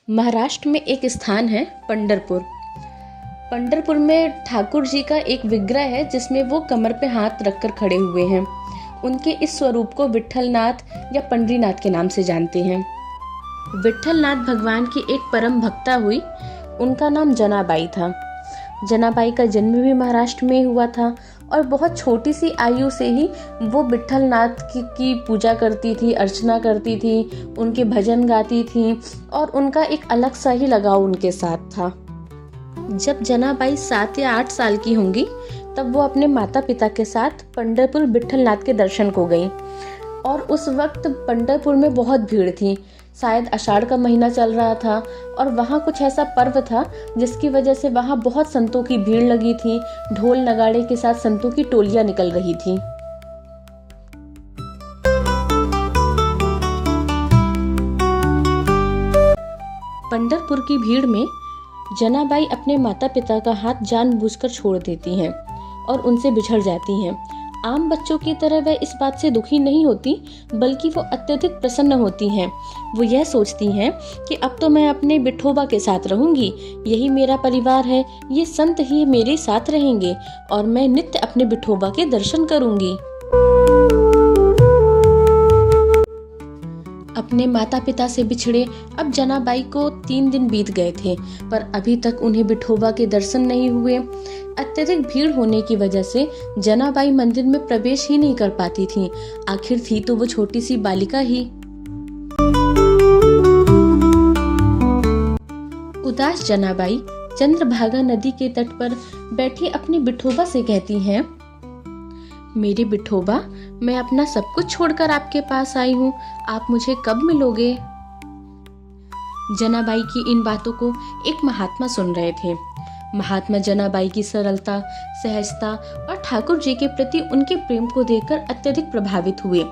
महाराष्ट्र में एक स्थान है पंढरपुर। पंढरपुर में ठाकुर जी का एक विग्रह है जिसमें वो कमर पे हाथ रखकर खड़े हुए हैं। उनके इस स्वरूप को विट्ठलनाथ या पंढरीनाथ के नाम से जानते हैं। विट्ठलनाथ भगवान की एक परम भक्ता हुई, उनका नाम जनाबाई था। जनाबाई का जन्म भी महाराष्ट्र में हुआ था और बहुत छोटी सी आयु से ही वो विट्ठलनाथ की पूजा करती थी, अर्चना करती थी, उनके भजन गाती थी और उनका एक अलग सा ही लगाव उनके साथ था। जब जनाबाई 7 या 8 साल की होंगी तब वो अपने माता पिता के साथ पंढरपुर विट्ठलनाथ के दर्शन को गई और उस वक्त पंढरपुर में बहुत भीड़ थी। शायद आषाढ़ का महीना चल रहा था और वहाँ कुछ ऐसा पर्व था जिसकी वजह से वहाँ बहुत संतों की भीड़ लगी थी। ढोल नगाड़े के साथ संतों की टोलियां निकल रही थी। पंढरपुर की भीड़ में जनाबाई अपने माता पिता का हाथ जानबूझकर छोड़ देती हैं और उनसे बिछड़ जाती हैं। आम बच्चों की तरह वह इस बात से दुखी नहीं होती, बल्कि वो अत्यधिक प्रसन्न होती हैं। वो यह सोचती हैं कि अब तो मैं अपने विठोबा के साथ रहूंगी, यही मेरा परिवार है, ये संत ही मेरे साथ रहेंगे और मैं नित्य अपने विठोबा के दर्शन करूंगी। अपने माता पिता से बिछड़े अब जनाबाई को 3 दिन बीत गए थे, पर अभी तक उन्हें विठोबा के दर्शन नहीं हुए। अत्यधिक भीड़ होने की वजह से जनाबाई मंदिर में प्रवेश ही नहीं कर पाती थी। आखिर थी तो वो छोटी सी बालिका ही। उदास जनाबाई चंद्रभागा नदी के तट पर बैठी अपने विठोबा से कहती हैं, मेरे विठोबा, मैं अपना सब कुछ छोड़कर आपके पास आई हूँ, आप मुझे कब मिलोगे? जनाबाई की इन बातों को एक महात्मा सुन रहे थे। महात्मा जनाबाई की सरलता, सहजता और ठाकुर जी के प्रति उनके प्रेम को देखकर अत्यधिक प्रभावित हुए।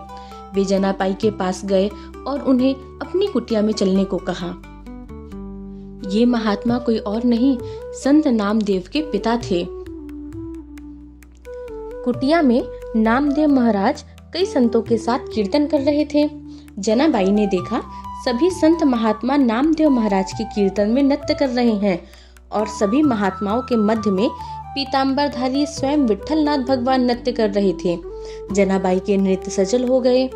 वे जनाबाई के पास गए और उन्हें अपनी कुटिया में चलने को कहा। ये महात्मा कोई और नहीं, संत नामदेव के पिता थे। कुटिया में नामदेव महाराज कई संतों के साथ कीर्तन कर रहे थे। जनाबाई ने देखा सभी संत महात्मा नामदेव महाराज के कीर्तन में नृत्य कर रहे हैं और सभी महात्माओं के मध्य में पीतांबरधारी स्वयं विट्ठलनाथ भगवान नृत्य कर रहे थे। जनाबाई के नृत्य सजल हो गए।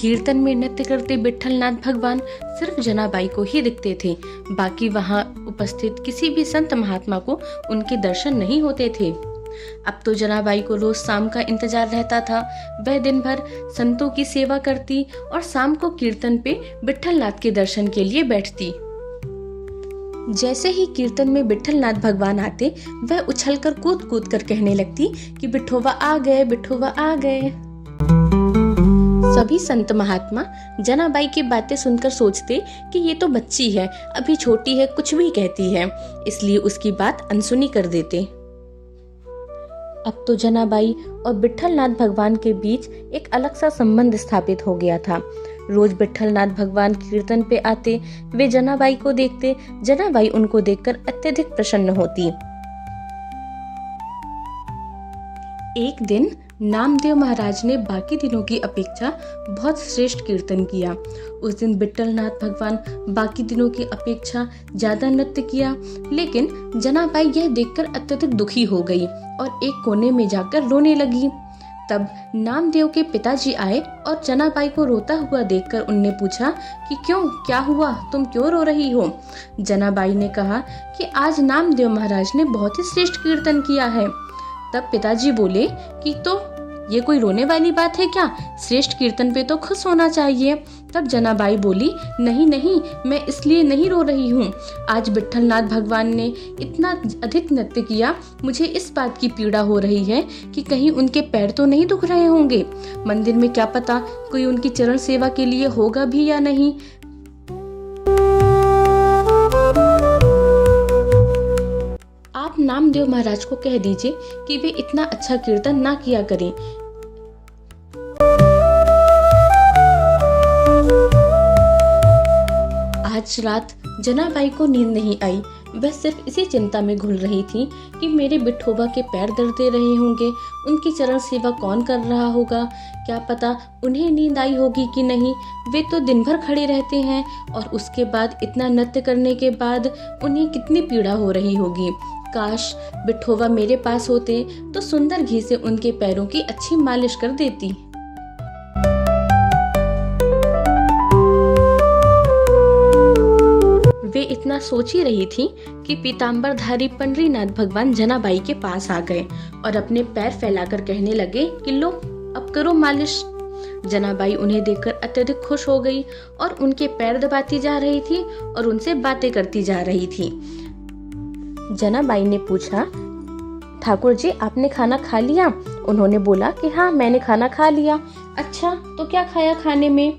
कीर्तन में नृत्य करते विट्ठलनाथ भगवान सिर्फ जनाबाई को ही दिखते थे, बाकी वहां उपस्थित किसी भी संत महात्मा को उनके दर्शन नहीं होते थे। अब तो जनाबाई को रोज शाम का इंतजार रहता था। वह दिन भर संतों की सेवा करती और शाम को कीर्तन पे विट्ठलनाथ के दर्शन के लिए बैठती। जैसे ही कीर्तन में विट्ठलनाथ भगवान आते, वह उछलकर कूद कूद कर कहने लगती कि विठोबा आ गए, विठोबा आ गए। सभी संत महात्मा जनाबाई की बातें सुनकर सोचते कि ये तो बच्ची है, अभी छोटी है, कुछ भी कहती है, इसलिए उसकी बात अनसुनी कर देते। अब तो जनाबाई और विट्ठलनाथ भगवान के बीच एक अलग सा संबंध स्थापित हो गया था। रोज विट्ठलनाथ भगवान कीर्तन पे आते, वे जनाबाई को देखते, जनाबाई उनको देखकर अत्यधिक प्रसन्न होती। एक दिन नामदेव महाराज ने बाकी दिनों की अपेक्षा बहुत श्रेष्ठ कीर्तन किया। उस दिन विट्ठलनाथ भगवान बाकी दिनों की अपेक्षा ज्यादा नृत्य किया, लेकिन जनाबाई यह देखकर अत्यधिक दुखी हो गई और एक कोने में जाकर रोने लगी। तब नामदेव के पिताजी आए और जनाबाई को रोता हुआ देखकर उनने पूछा कि क्यों, क्या हुआ, तुम क्यों रो रही हो? जनाबाई ने कहा कि आज नामदेव महाराज ने बहुत ही श्रेष्ठ कीर्तन किया है। तब पिताजी बोले कि तो ये कोई रोने वाली बात है क्या? श्रेष्ठ कीर्तन पे तो खुश होना चाहिए। तब जनाबाई बोली, नहीं नहीं, मैं इसलिए नहीं रो रही हूँ, आज विट्ठलनाथ भगवान ने इतना अधिक नृत्य किया, मुझे इस बात की पीड़ा हो रही है कि कहीं उनके पैर तो नहीं दुख रहे होंगे। मंदिर में क्या पता कोई उनकी चरण सेवा के लिए होगा भी या नहीं। आप नामदेव महाराज को कह दीजिए कि वे इतना अच्छा कीर्तन ना किया करें। आज रात जनाबाई को नींद नहीं आई। वह सिर्फ इसी चिंता में घुल रही थी कि मेरे विठोबा के पैर दर्द दे रहे होंगे, उनकी चरण सेवा कौन कर रहा होगा, क्या पता उन्हें नींद आई होगी कि नहीं। वे तो दिन भर खड़े रहते हैं और उसके बाद इतना नृत्य करने के बाद उन्हें कितनी पीड़ा हो रही होगी। काश विठोबा मेरे पास होते तो सुंदर घी से उनके पैरों की अच्छी मालिश कर देती। वे इतना सोच ही रही थी कि पीतांबरधारी पंडरीनाथ भगवान जनाबाई के पास आ गए और अपने पैर फैलाकर कहने लगे कि लो अब करो मालिश। जनाबाई उन्हें देखकर अत्यधिक खुश हो गई और उनके पैर दबाती जा रही थी और उनसे बातें करती जा रही थी। जनाबाई ने पूछा, ठाकुर जी आपने खाना खा लिया? उन्होंने बोला कि हाँ मैंने खाना खा लिया। अच्छा तो क्या खाया खाने में?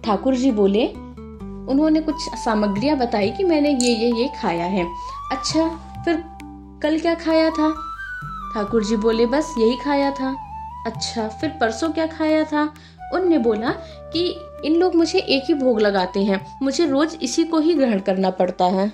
ठाकुर जी बोले, उन्होंने कुछ सामग्रियां बताई कि मैंने ये खाया है। अच्छा फिर कल क्या खाया था? ठाकुर जी बोले बस यही खाया था। अच्छा फिर परसों क्या खाया था? उनने बोला कि इन लोग मुझे एक ही भोग लगाते हैं, मुझे रोज इसी को ही ग्रहण करना पड़ता है।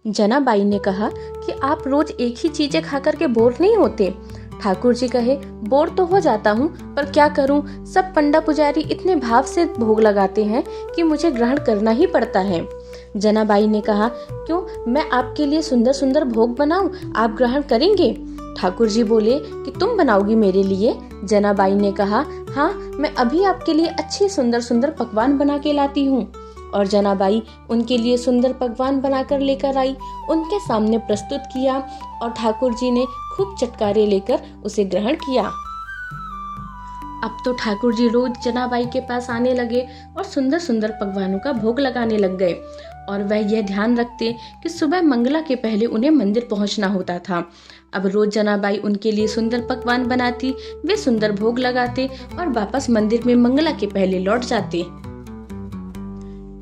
जनाबाई ने कहा कि आप रोज एक ही चीजें खाकर के बोर नहीं होते? ठाकुर जी कहे, बोर तो हो जाता हूँ पर क्या करूँ, सब पंडा पुजारी इतने भाव से भोग लगाते हैं कि मुझे ग्रहण करना ही पड़ता है। जनाबाई ने कहा, क्यों मैं आपके लिए सुंदर सुंदर भोग बनाऊं, आप ग्रहण करेंगे? ठाकुर जी बोले कि तुम बनाओगी मेरे लिए? जनाबाई ने कहा, हाँ मैं अभी आपके लिए अच्छे सुंदर सुंदर पकवान बना के लाती हूँ। और जनाबाई उनके लिए सुंदर पकवान बनाकर लेकर आई, उनके सामने प्रस्तुत किया और ठाकुर जी ने खूब चटकारे लेकर उसे ग्रहण किया। अब तो ठाकुर जी रोज जनाबाई के पास आने लगे और सुंदर सुंदर पकवानों का भोग लगाने लग गए और वह यह ध्यान रखते कि सुबह मंगला के पहले उन्हें मंदिर पहुंचना होता था। अब रोज जनाबाई उनके लिए सुंदर पकवान बनाती, वे सुंदर भोग लगाते और वापस मंदिर में मंगला के पहले लौट जाते।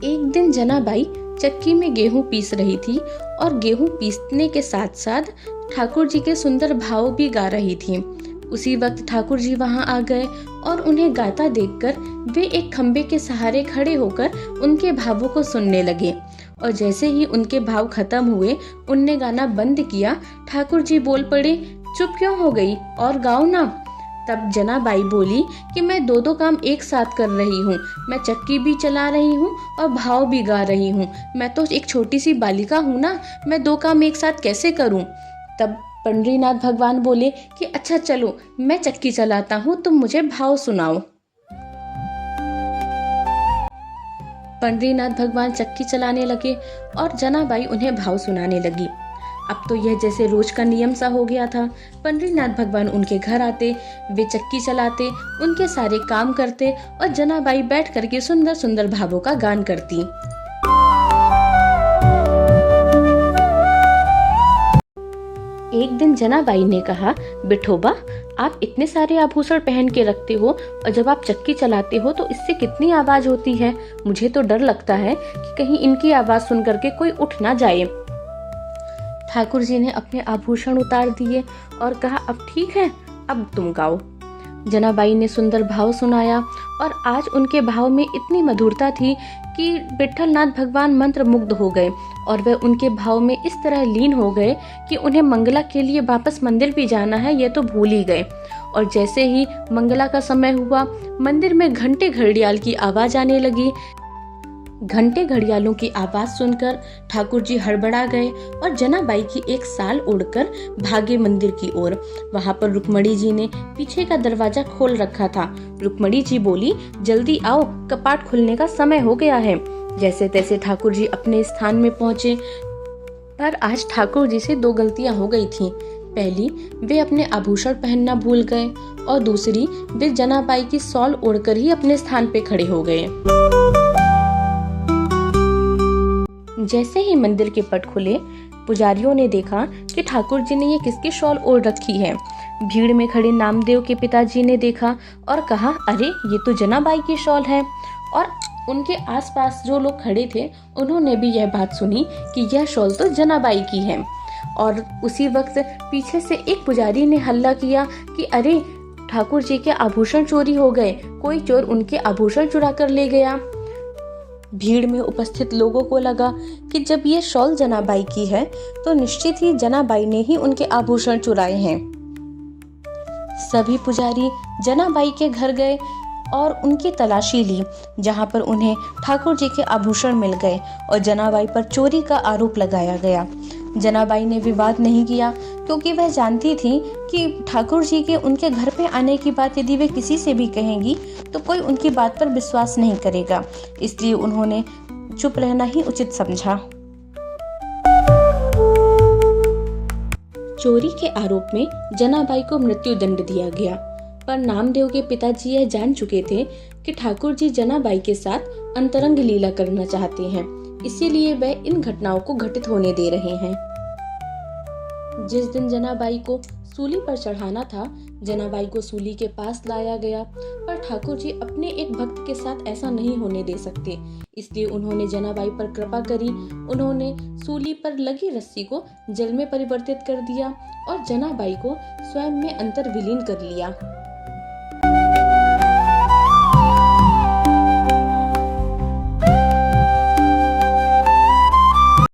एक दिन जनाबाई चक्की में गेहूं पीस रही थी और गेहूं पीसने के साथ साथ ठाकुर जी के सुंदर भाव भी गा रही थी। उसी वक्त ठाकुर जी वहां आ गए और उन्हें गाता देखकर वे एक खंबे के सहारे खड़े होकर उनके भावों को सुनने लगे और जैसे ही उनके भाव खत्म हुए उनने गाना बंद किया। ठाकुर जी बोल पड़े, चुप क्यों हो गई और गाओ ना। तब जनाबाई बोली कि मैं दो काम एक साथ कर रही हूँ, मैं चक्की भी चला रही हूँ और भाव भी गा रही हूँ, मैं तो एक छोटी सी बालिका हूँ ना, मैं दो काम एक साथ कैसे करूँ। तब पंडरीनाथ भगवान बोले कि अच्छा चलो मैं चक्की चलाता हूँ, तुम मुझे भाव सुनाओ। पंडरीनाथ भगवान चक्की चलाने लगे और जनाबाई उन्हें भाव सुनाने लगी। अब तो यह जैसे रोज का नियम सा हो गया था। पंडरीनाथ भगवान उनके घर आते, वे चक्की चलाते, उनके सारे काम करते और जनाबाई बैठ करके सुंदर सुंदर भावों का गान करती। एक दिन जनाबाई ने कहा, विठोबा आप इतने सारे आभूषण पहन के रखते हो और जब आप चक्की चलाते हो तो इससे कितनी आवाज होती है, मुझे तो डर लगता है कि कहीं इनकी आवाज सुन करके कोई उठ ना जाए। ठाकुर जी ने अपने आभूषण उतार दिए और कहा, अब ठीक है, अब तुम गाओ। जनाबाई ने सुंदर भाव सुनाया और आज उनके भाव में इतनी मधुरता थी कि विठलनाथ भगवान मंत्र मुग्ध हो गए और वे उनके भाव में इस तरह लीन हो गए कि उन्हें मंगला के लिए वापस मंदिर भी जाना है ये तो भूल ही गए। और जैसे ही मंगला का समय हुआ, मंदिर में घंटे घड़ियाल की आवाज आने लगी। घंटे घड़ियालों की आवाज सुनकर ठाकुर जी हड़बड़ा गए और जनाबाई की एक साल उड़कर भागे मंदिर की ओर। वहां पर रुक्मणी जी ने पीछे का दरवाजा खोल रखा था। रुक्मणी जी बोली, जल्दी आओ, कपाट खुलने का समय हो गया है। जैसे तैसे ठाकुर जी अपने स्थान में पहुंचे, पर आज ठाकुर जी से दो गलतियां हो गई थी। पहली, वे अपने आभूषण पहनना भूल गए और दूसरी, वे जनाबाई की शॉल ओढ़कर ही अपने स्थान पे खड़े हो गए। जैसे ही मंदिर के पट खुले, पुजारियों ने देखा कि ठाकुर जी ने ये किसकी शॉल ओढ़ रखी है। भीड़ में खड़े नामदेव के पिताजी ने देखा और कहा, अरे ये तो जनाबाई की शॉल है। और उनके आसपास जो लोग खड़े थे उन्होंने भी यह बात सुनी कि यह शॉल तो जनाबाई की है। और उसी वक्त पीछे से एक पुजारी ने हल्ला किया कि अरे ठाकुर जी के आभूषण चोरी हो गए, कोई चोर उनके आभूषण चुरा कर ले गया। भीड़ में उपस्थित लोगों को लगा कि जब ये शॉल जनाबाई की है तो निश्चित ही जनाबाई ने ही उनके आभूषण चुराए हैं। सभी पुजारी जनाबाई के घर गए और उनकी तलाशी ली, जहां पर उन्हें ठाकुर जी के आभूषण मिल गए और जनाबाई पर चोरी का आरोप लगाया गया। जनाबाई ने विवाद नहीं किया क्योंकि वह जानती थी कि ठाकुर जी के उनके घर पे आने की बात यदि वे किसी से भी कहेंगी तो कोई उनकी बात पर विश्वास नहीं करेगा, इसलिए उन्होंने चुप रहना ही उचित समझा। चोरी के आरोप में जनाबाई को मृत्यु दंड दिया गया, पर नामदेव के पिताजी यह जान चुके थे कि ठाकुर जी जनाबाई के साथ अंतरंग लीला करना चाहते हैं, इसीलिए वे इन घटनाओं को घटित होने दे रहे हैं। जिस दिन जनाबाई को सूली पर चढ़ाना था, जनाबाई को सूली के पास लाया गया, पर ठाकुर जी अपने एक भक्त के साथ ऐसा नहीं होने दे सकते, इसलिए उन्होंने जनाबाई पर कृपा करी। उन्होंने सूली पर लगी रस्सी को जल में परिवर्तित कर दिया और जनाबाई को स्वयं में अंतर्विलीन कर लिया।